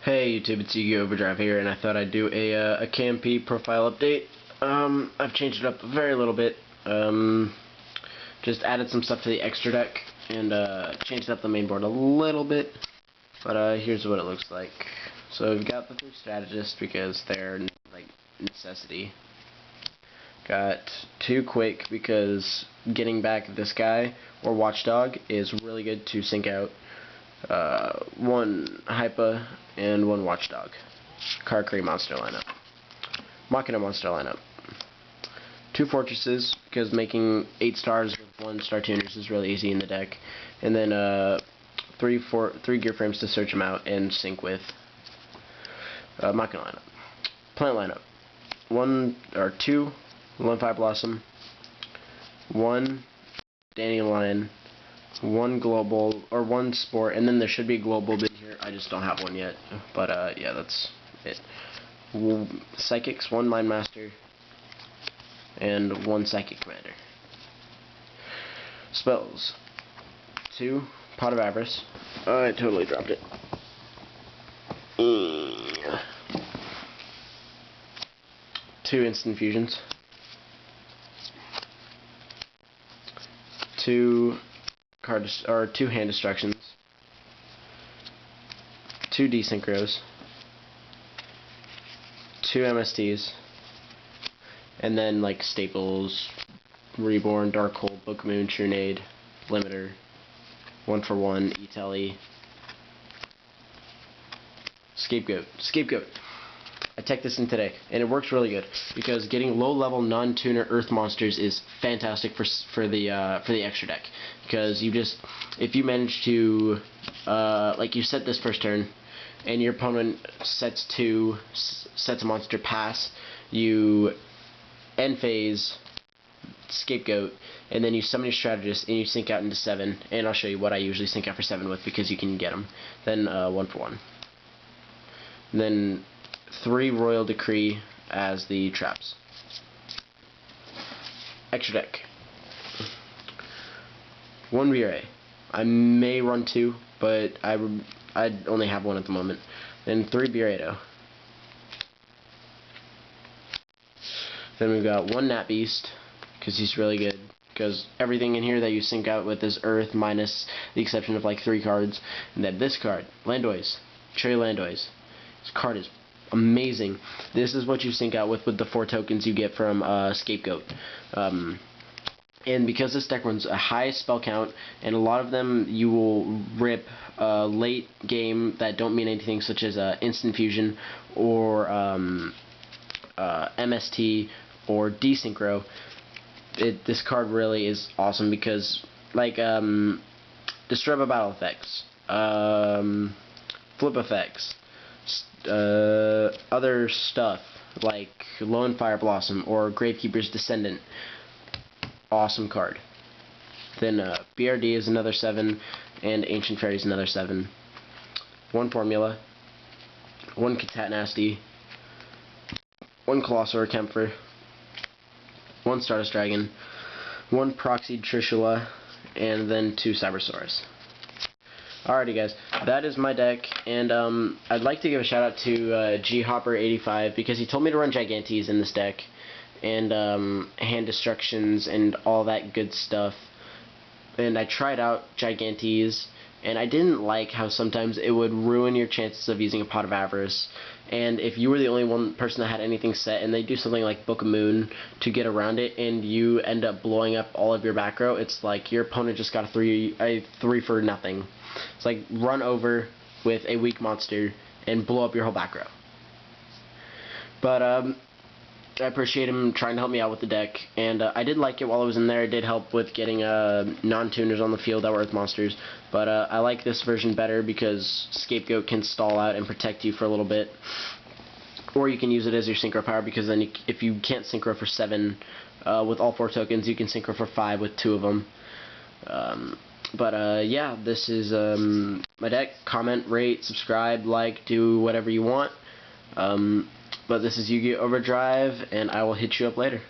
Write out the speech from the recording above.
Hey YouTube, it's Yu-Gi-Oh! Overdrive here, and I thought I'd do a KMP profile update. I've changed it up a very little bit. Just added some stuff to the extra deck, and changed up the main board a little bit. But here's what it looks like. So we've got the 3 strategists because they're like necessity. Got 2 quick because getting back this guy or watchdog is really good to sync out. 1 Hypa and 1 Watchdog. Card Create monster lineup. Machina monster lineup. 2 Fortresses, because making 8 stars with 1 Star Tuners is really easy in the deck. And then 3 Gear Frames to search them out and sync with. Machina lineup. Plant lineup. 2 Lone-Fire Blossom. 1 Dandelion. 1 global, or 1 sport, and then there should be a global in here. I just don't have one yet. But yeah, that's it. Psychics, 1 Mind Master, and 1 Psychic Commander. Spells, 2 Pot of Avarice. I totally dropped it. 2 Instant Fusions. 2 hand destructions, 2 desynchros, 2 MSTs, and then like staples, Reborn, Darkhold, Book of Moon, Trunade, Limiter, 1-for-1, E-Telly, Scapegoat. I teched this in today, and it works really good because getting low-level non-tuner Earth monsters is fantastic for the extra deck. Because if you manage to like you set this first turn, and your opponent sets a monster pass, you end phase Scapegoat, and then you summon your strategist and you sync out into 7. And I'll show you what I usually sync out for 7 with because you can get them. Then 1-for-1. And then 3 Royal Decree as the traps. Extra deck. 1 VRA. I may run 2, but I only have 1 at the moment. Then 3 Burrito. Then we've got 1 Nat Beast, because he's really good. Because everything in here that you sync out with is Earth, minus the exception of like 3 cards. And then this card, Landoys. Cherry Landoys. This card is amazing. This is what you sync out with the 4 tokens you get from Scapegoat. And because this deck runs a high spell count, and a lot of them you will rip late game that don't mean anything, such as Instant Fusion or MST or Desynchro, this card really is awesome because, like, Destroy by Battle effects, Flip effects, other stuff like Lone-Fire Blossom or Gravekeeper's Descendant. Awesome card. Then BRD is another 7, and Ancient Fairy is another 7. 1 Formula, 1 Katat Nasty, 1 Colossal Kempfer, 1 Stardust Dragon, 1 Proxied Trishula, and then 2 Cybersaurus. Alrighty guys, that is my deck, and I'd like to give a shout out to GHopper85 because he told me to run Gigantes in this deck, and hand destructions and all that good stuff. And I tried out Gigantes, and I didn't like how sometimes it would ruin your chances of using a Pot of Avarice. And if you were the only one person that had anything set, and they do something like Book of Moon to get around it, and you end up blowing up all of your back row, it's like your opponent just got a 3 for nothing. It's like run over with a weak monster and blow up your whole back row. But I appreciate him trying to help me out with the deck, and I did like it while I was in there. It did help with getting non-tuners on the field that were Earth monsters, but I like this version better because Scapegoat can stall out and protect you for a little bit, or you can use it as your synchro power because then if you can't synchro for 7 with all 4 tokens, you can synchro for 5 with 2 of them. Yeah, this is my deck. Comment, rate, subscribe, like, do whatever you want. But this is Yu-Gi-Oh! Overdrive, and I will hit you up later.